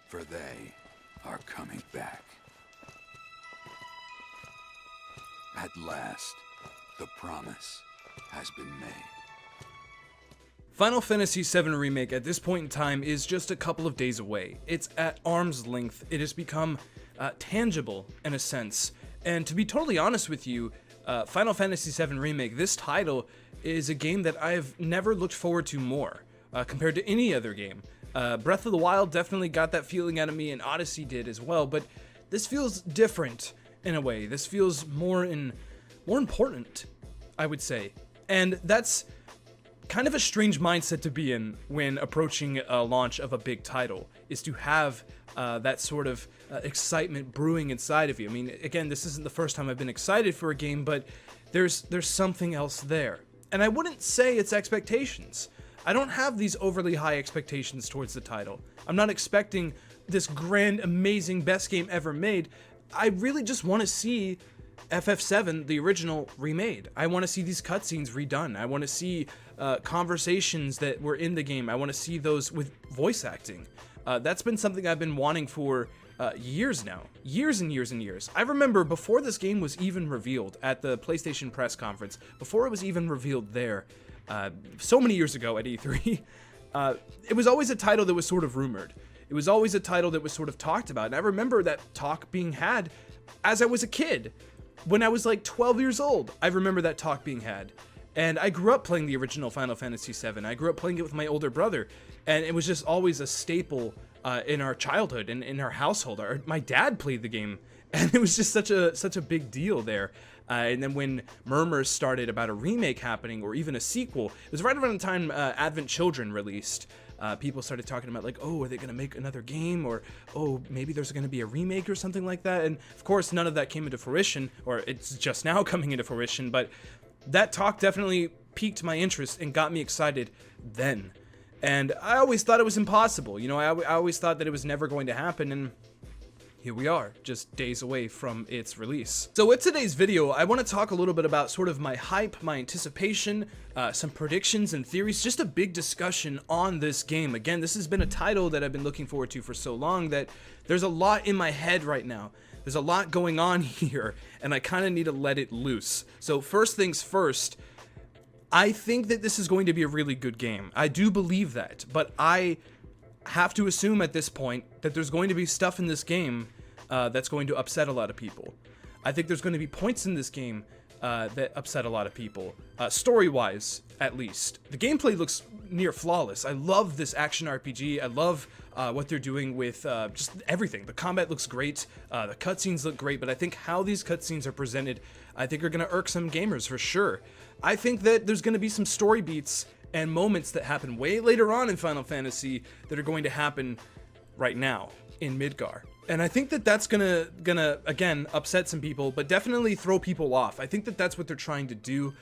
for they are coming back. At last, the promise has been made. Final Fantasy VII Remake at this point in time is just a couple of days away. It's at arm's length. It has become tangible in a sense. And to be totally honest with you, Final Fantasy VII Remake, this title is a game that I've never looked forward to more compared to any other game. Breath of the Wild definitely got that feeling out of me, and Odyssey did as well, but this feels different in a way. This feels more important, I would say. And that's kind of a strange mindset to be in when approaching a launch of a big title, is to have that sort of excitement brewing inside of you. I mean, again, this isn't the first time I've been excited for a game, but there's something else there. And I wouldn't say it's expectations. I don't have these overly high expectations towards the title. I'm not expecting this grand, amazing, best game ever made. I really just want to see FF7, the original, remade. I want to see these cutscenes redone. I want to see conversations that were in the game. I want to see those with voice acting. That's been something I've been wanting for years now. Years and years and years. I remember before this game was even revealed at the PlayStation press conference, before it was even revealed there, so many years ago at E3, it was always a title that was sort of rumored. It was always a title that was sort of talked about. And I remember that talk being had as I was a kid. When I was like 12 years old, I remember that talk being had. And I grew up playing the original Final Fantasy VII. I grew up playing it with my older brother. And it was just always a staple in our childhood and in our household. My dad played the game, and it was just such a big deal there. And then when murmurs started about a remake happening or even a sequel, it was right around the time Advent Children released. People started talking about like, oh, are they going to make another game? Or, oh, maybe there's going to be a remake or something like that. And of course, none of that came into fruition, or it's just now coming into fruition. But that talk definitely piqued my interest and got me excited then. And I always thought it was impossible. You know, I always thought that it was never going to happen. And here we are, just days away from its release. So with today's video, I want to talk a little bit about sort of my hype, my anticipation, some predictions and theories, just a big discussion on this game. Again, this has been a title that I've been looking forward to for so long that there's a lot in my head right now. There's a lot going on here, and I kind of need to let it loose. So first things first, I think that this is going to be a really good game. I do believe that, but I have to assume at this point that there's going to be stuff in this game that's going to upset a lot of people. I think there's going to be points in this game that upset a lot of people, story-wise, at least. The gameplay looks near flawless. I love this action RPG. I love what they're doing with just everything. The combat looks great. The cutscenes look great, but I think how these cutscenes are presented, I think are going to irk some gamers for sure. I think that there's going to be some story beats and moments that happen way later on in Final Fantasy that are going to happen right now in Midgar. And I think that that's gonna again upset some people, but definitely throw people off. I think that that's what they're trying to do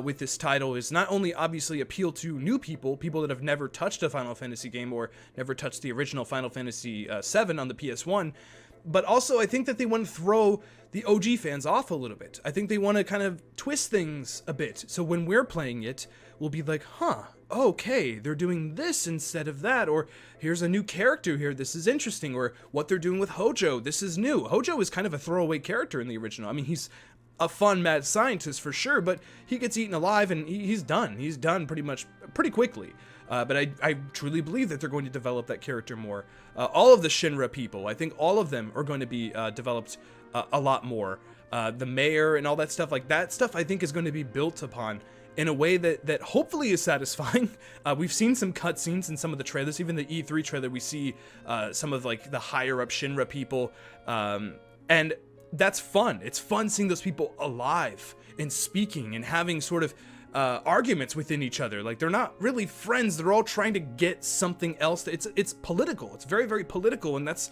with this title, is not only obviously appeal to new people that have never touched a Final Fantasy game or never touched the original Final Fantasy VII on the PS1, but also I think that they want to throw the OG fans off a little bit. I think they want to kind of twist things a bit, so when we're playing it, we'll be like, huh, okay, they're doing this instead of that, or here's a new character here, this is interesting, or what they're doing with Hojo, this is new. Hojo is kind of a throwaway character in the original. I mean, he's a fun mad scientist for sure, but he gets eaten alive and he's done. He's done pretty quickly. But I truly believe that they're going to develop that character more. All of the Shinra people, I think all of them are going to be developed a lot more. The mayor and all that stuff, like that stuff I think is going to be built upon in a way that hopefully is satisfying. We've seen some cutscenes in some of the trailers, even the E3 trailer, we see some of like the higher up Shinra people, and that's fun. It's fun seeing those people alive and speaking and having sort of arguments within each other. Like, they're not really friends, they're all trying to get something else. It's political, it's very, very political, and that's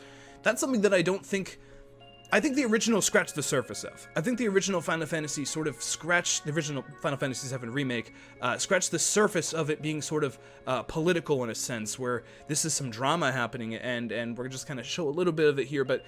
something that I think the original scratched the surface of. I think the original Final Fantasy sort of scratched, the original Final Fantasy VII Remake, scratched the surface of it being sort of political in a sense, where this is some drama happening, and we're just kind of show a little bit of it here, but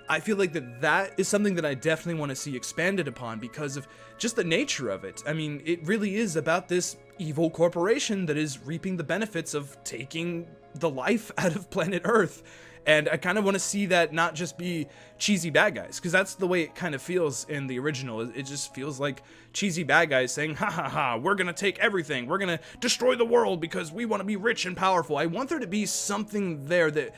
I feel like that is something that I definitely want to see expanded upon because of just the nature of it. I mean, it really is about this evil corporation that is reaping the benefits of taking the life out of planet Earth. And I kind of want to see that not just be cheesy bad guys, because that's the way it kind of feels in the original. It just feels like cheesy bad guys saying, ha ha ha, we're going to take everything. We're going to destroy the world because we want to be rich and powerful. I want there to be something there that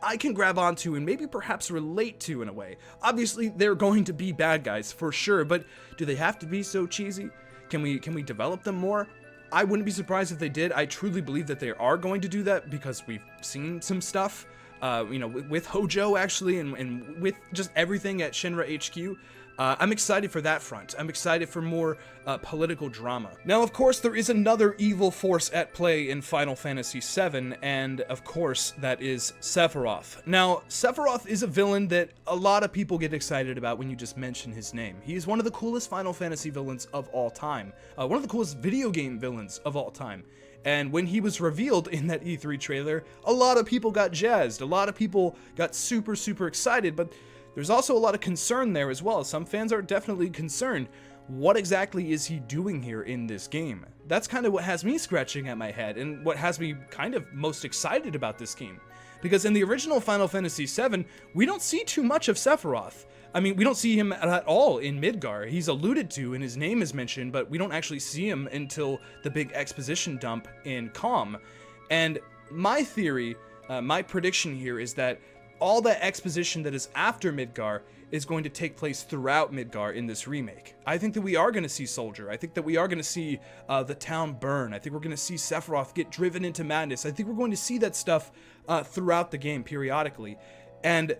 I can grab onto and maybe perhaps relate to in a way. Obviously, they're going to be bad guys for sure, but do they have to be so cheesy? Can we develop them more? I wouldn't be surprised if they did. I truly believe that they are going to do that because we've seen some stuff. With Hojo actually, and with just everything at Shinra HQ. I'm excited for that front. I'm excited for more political drama. Now, of course, there is another evil force at play in Final Fantasy VII, and of course, that is Sephiroth. Now, Sephiroth is a villain that a lot of people get excited about when you just mention his name. He is one of the coolest Final Fantasy villains of all time. One of the coolest video game villains of all time. And when he was revealed in that E3 trailer, a lot of people got jazzed. A lot of people got super, super excited, but there's also a lot of concern there as well. Some fans are definitely concerned. What exactly is he doing here in this game? That's kind of what has me scratching at my head and what has me kind of most excited about this game. Because in the original Final Fantasy VII, we don't see too much of Sephiroth. I mean, we don't see him at all in Midgar. He's alluded to and his name is mentioned, but we don't actually see him until the big exposition dump in Calm. And my theory, my prediction here is that all that exposition that is after Midgar is going to take place throughout Midgar in this remake. I think that we are going to see Soldier. I think that we are going to see the town burn. I think we're going to see Sephiroth get driven into madness. I think we're going to see that stuff throughout the game periodically. And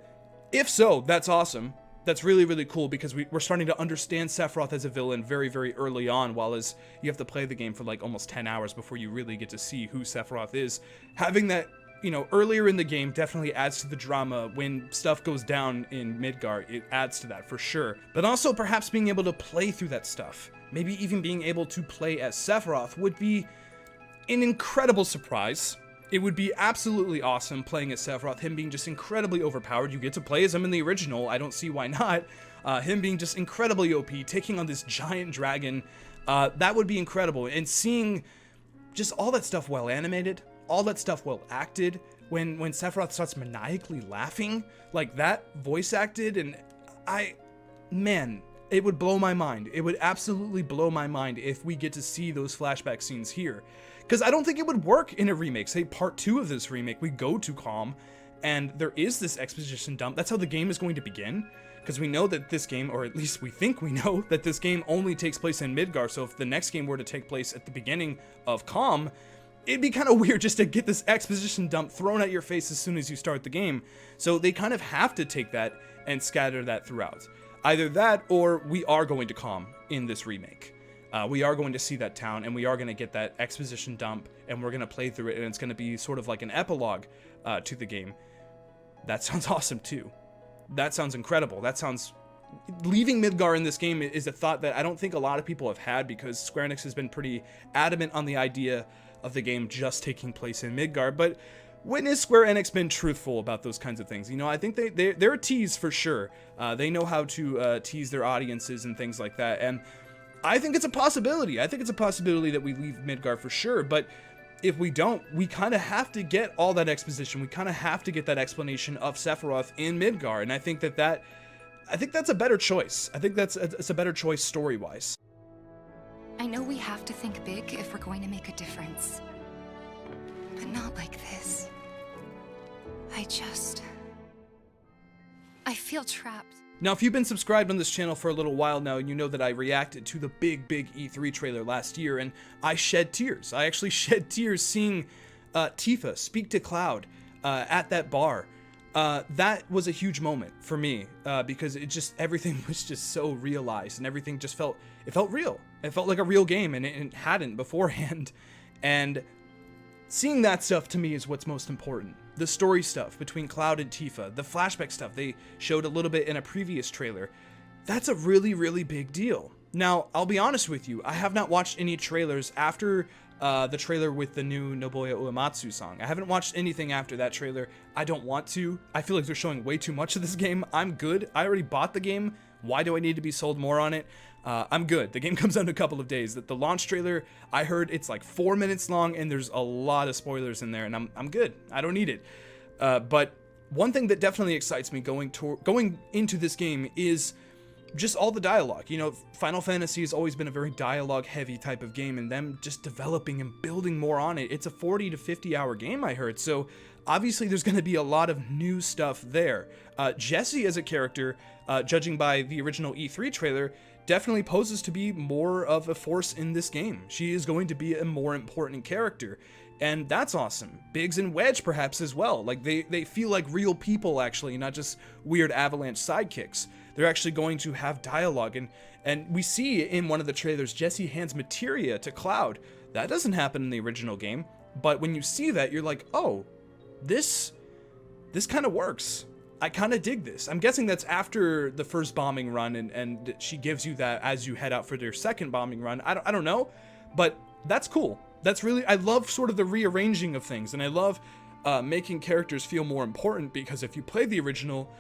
if so, that's awesome. That's really, really cool because we're starting to understand Sephiroth as a villain very, very early on, while as you have to play the game for like almost 10 hours before you really get to see who Sephiroth is. Having that, earlier in the game definitely adds to the drama. When stuff goes down in Midgar, it adds to that for sure. But also perhaps being able to play through that stuff, maybe even being able to play as Sephiroth would be an incredible surprise. It would be absolutely awesome playing as Sephiroth, him being just incredibly overpowered. You get to play as him in the original, I don't see why not. Him being just incredibly OP, taking on this giant dragon, that would be incredible. And seeing just all that stuff well animated, all that stuff well acted, when Sephiroth starts maniacally laughing, like that voice acted, and man, it would blow my mind. It would absolutely blow my mind if we get to see those flashback scenes here. Because I don't think it would work in a remake. Say part 2 of this remake, we go to Calm, and there is this exposition dump. That's how the game is going to begin. Because we know that this game, or at least we think we know, that this game only takes place in Midgar. So if the next game were to take place at the beginning of Calm, it'd be kind of weird just to get this exposition dump thrown at your face as soon as you start the game. So they kind of have to take that and scatter that throughout. Either that, or we are going to Calm in this remake. We are going to see that town, and we are going to get that exposition dump, and we're going to play through it, and it's going to be sort of like an epilogue to the game. That sounds awesome, too. That sounds incredible. That sounds... Leaving Midgar in this game is a thought that I don't think a lot of people have had, because Square Enix has been pretty adamant on the idea of the game just taking place in Midgar, but when has Square Enix been truthful about those kinds of things? I think they're a tease for sure. They know how to tease their audiences and things like that, and I think it's a possibility. I think it's a possibility that we leave Midgar for sure, but if we don't, we kind of have to get all that exposition. We kind of have to get that explanation of Sephiroth in Midgar, and I think that's a better choice. I think it's a better choice story-wise. I know we have to think big if we're going to make a difference, but not like this. I feel trapped. Now, if you've been subscribed on this channel for a little while now, you know that I reacted to the big E3 trailer last year, and I shed tears. I actually shed tears seeing Tifa speak to Cloud at that bar. That was a huge moment for me, because everything was just so realized, and everything just felt real. It felt like a real game, and it hadn't beforehand. And seeing that stuff to me is what's most important. The story stuff between Cloud and Tifa, the flashback stuff they showed a little bit in a previous trailer, that's a really, really big deal. Now, I'll be honest with you, I have not watched any trailers after the trailer with the new Nobuya Uematsu song. I haven't watched anything after that trailer. I don't want to. I feel like they're showing way too much of this game. I'm good. I already bought the game. Why do I need to be sold more on it? I'm good. The game comes out in a couple of days. The launch trailer, I heard it's like 4 minutes long, and there's a lot of spoilers in there, and I'm good. I don't need it. But one thing that definitely excites me going into this game is just all the dialogue. You know, Final Fantasy has always been a very dialogue heavy type of game, and them just developing and building more on it. It's a 40 to 50 hour game, I heard, so obviously there's going to be a lot of new stuff there. Jessie as a character, judging by the original E3 trailer, definitely poses to be more of a force in this game. She is going to be a more important character, and that's awesome. Biggs and Wedge perhaps as well. Like they feel like real people actually, not just weird Avalanche sidekicks. They're actually going to have dialogue, and we see in one of the trailers Jessie hands materia to Cloud. That doesn't happen in the original game, but when you see that, you're like, oh, this kind of works. I kind of dig this. I'm guessing that's after the first bombing run, and she gives you that as you head out for their second bombing run. I don't know, but that's cool. That's really, I love sort of the rearranging of things, and I love making characters feel more important, because if you play the original,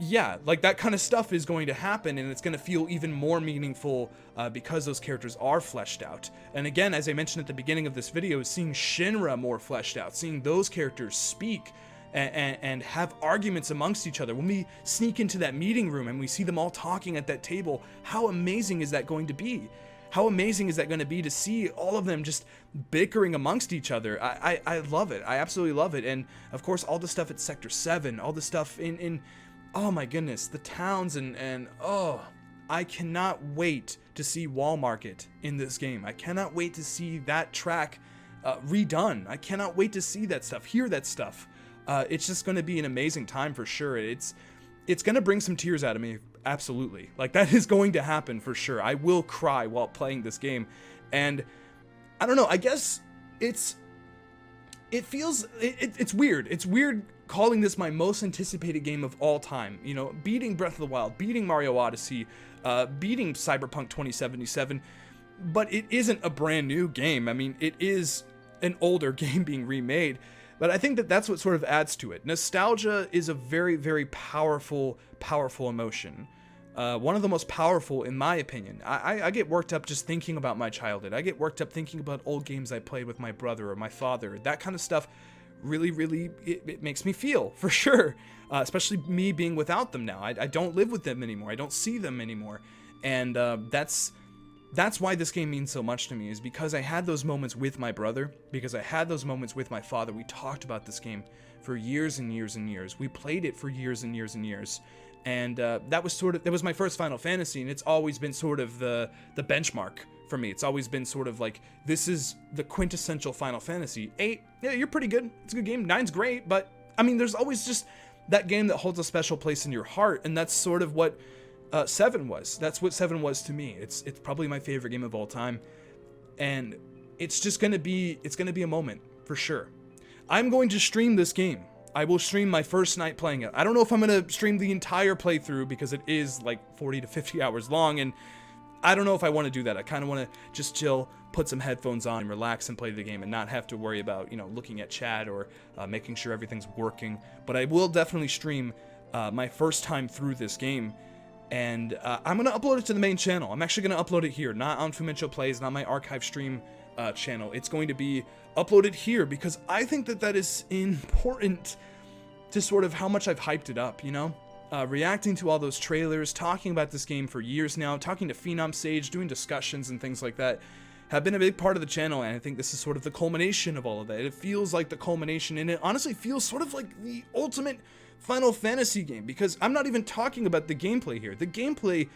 yeah, like that kind of stuff is going to happen, and it's going to feel even more meaningful because those characters are fleshed out. And again, as I mentioned at the beginning of this video, seeing Shinra more fleshed out, seeing those characters speak and have arguments amongst each other. When we sneak into that meeting room and we see them all talking at that table, how amazing is that going to be? How amazing is that going to be to see all of them just bickering amongst each other? I love it. I absolutely love it. And of course, all the stuff at Sector 7, all the stuff in oh my goodness, the towns and oh, I cannot wait to see Wall Market in this game. I cannot wait to see that track redone. I cannot wait to see that stuff, hear that stuff. It's just going to be an amazing time for sure. It's going to bring some tears out of me, absolutely. Like, that is going to happen for sure. I will cry while playing this game, and I don't know, I guess it's weird. It's weird calling this my most anticipated game of all time. You know, beating Breath of the Wild, beating Mario Odyssey, beating Cyberpunk 2077, but it isn't a brand new game. I mean, it is an older game being remade. But I think that that's what sort of adds to it. Nostalgia is a very, very powerful emotion. One of the most powerful, in my opinion. I get worked up just thinking about my childhood. I get worked up thinking about old games I played with my brother or my father. That kind of stuff really, really, it makes me feel, for sure. Especially me being without them now. I don't live with them anymore. I don't see them anymore. And that's why this game means so much to me, is because I had those moments with my brother, because I had those moments with my father. We talked about this game for years and years and years. We played it for years and years and years. And that was my first Final Fantasy, and it's always been sort of the benchmark for me. It's always been sort of like, this is the quintessential Final Fantasy. 8, yeah, you're pretty good. It's a good game. 9's great, but I mean, there's always just that game that holds a special place in your heart, and that's sort of what 7 was. That's what 7 was to me. It's probably my favorite game of all time, and it's gonna be a moment for sure. I'm going to stream this game. I will stream my first night playing it. I don't know if I'm gonna stream the entire playthrough, because it is like 40 to 50 hours long, and I don't know if I want to do that. I kind of want to just chill, put some headphones on, and relax and play the game, and not have to worry about, you know, looking at chat or making sure everything's working. But I will definitely stream my first time through this game. And I'm going to upload it to the main channel. I'm actually going to upload it here, not on Fumincho Plays, not my archive stream channel. It's going to be uploaded here, because I think that is important to sort of how much I've hyped it up, you know? Reacting to all those trailers, talking about this game for years now, talking to Phenom Sage, doing discussions and things like that, have been a big part of the channel, and I think this is sort of the culmination of all of that. It feels like the culmination, and it honestly feels sort of like the ultimate Final Fantasy game, because I'm not even talking about the gameplay here. The gameplay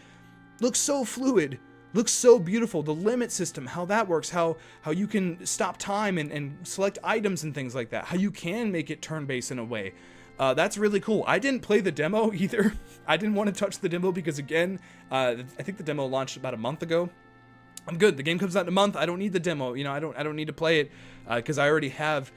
looks so fluid, looks so beautiful. The limit system, how that works, how you can stop time and select items and things like that, how you can make it turn-based in a way. That's really cool. I didn't play the demo either. I didn't want to touch the demo because, again, I think the demo launched about a month ago. I'm good. The game comes out in a month. I don't need the demo. You know, I don't need to play it because I already have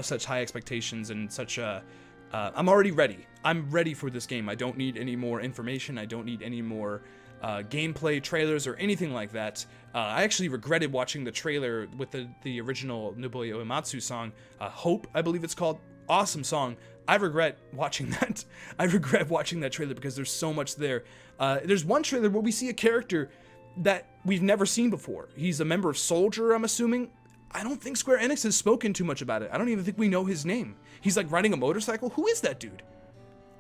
such high expectations and such I'm already ready. I'm ready for this game. I don't need any more information. I don't need any more gameplay trailers or anything like that. I actually regretted watching the trailer with the original Nobuo Uematsu song, Hope, I believe it's called. Awesome song. I regret watching that. I regret watching that trailer because there's so much there. There's one trailer where we see a character that we've never seen before. He's a member of Soldier, I'm assuming. I don't think Square Enix has spoken too much about it. I don't even think we know his name. He's like riding a motorcycle. Who is that dude?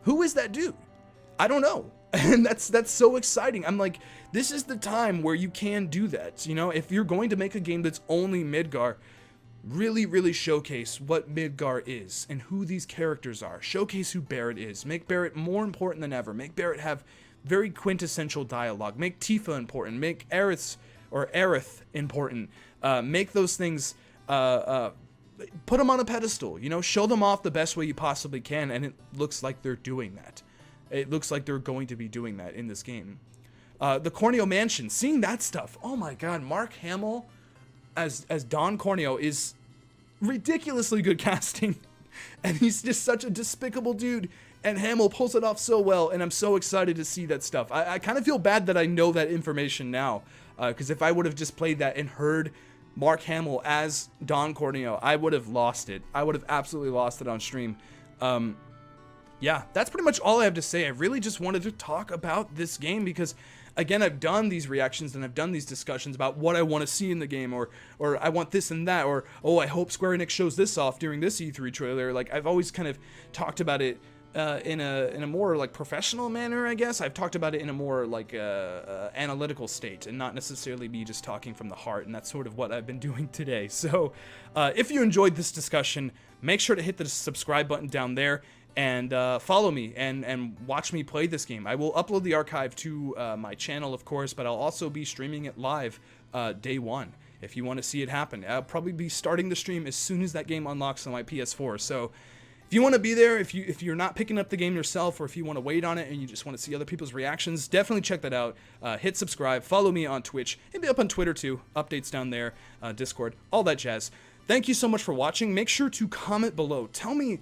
Who is that dude? I don't know. And that's so exciting. I'm like, this is the time where you can do that. You know, if you're going to make a game that's only Midgar, really showcase what Midgar is and who these characters are. Showcase who Barrett is. Make Barrett more important than ever. Make Barrett have very quintessential dialogue. Make Tifa important. Make Aerith important. Make those things, put them on a pedestal, you know, show them off the best way you possibly can, and it looks like they're doing that. It looks like they're going to be doing that in this game. The Corneo Mansion, seeing that stuff, oh my god, Mark Hamill as Don Corneo is ridiculously good casting, and he's just such a despicable dude, and Hamill pulls it off so well, and I'm so excited to see that stuff. I kind of feel bad that I know that information now, because if I would have just played that and heard Mark Hamill as Don Corneo, I would have lost it. I would have absolutely lost it on stream. Yeah, that's pretty much all I have to say. I really just wanted to talk about this game because, again, I've done these reactions and I've done these discussions about what I want to see in the game, or I want this and that, or, oh, I hope Square Enix shows this off during this E3 trailer. Like, I've always kind of talked about it in a more like professional manner, I guess. I've talked about it in a more like analytical state and not necessarily me just talking from the heart, and that's sort of what I've been doing today. So if you enjoyed this discussion, make sure to hit the subscribe button down there and follow me and watch me play this game. I will upload the archive to my channel, of course, but I'll also be streaming it live day one if you want to see it happen. I'll probably be starting the stream as soon as that game unlocks on my PS4. So if you want to be there, if you're not picking up the game yourself, or if you want to wait on it and you just want to see other people's reactions, definitely check that out. Hit subscribe, follow me on Twitch, hit me up on Twitter too, updates down there, Discord, all that jazz. Thank you so much for watching. Make sure to comment below. Tell me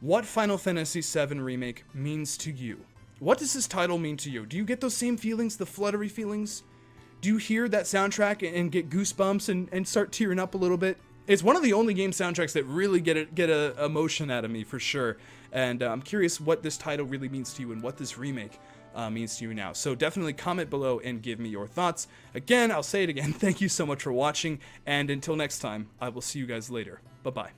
what Final Fantasy VII Remake means to you. What does this title mean to you? Do you get those same feelings, the fluttery feelings? Do you hear that soundtrack and get goosebumps and start tearing up a little bit? It's one of the only game soundtracks that really get a emotion out of me, for sure. And I'm curious what this title really means to you and what this remake means to you now. So definitely comment below and give me your thoughts. Again, I'll say it again, thank you so much for watching, and until next time, I will see you guys later. Bye-bye.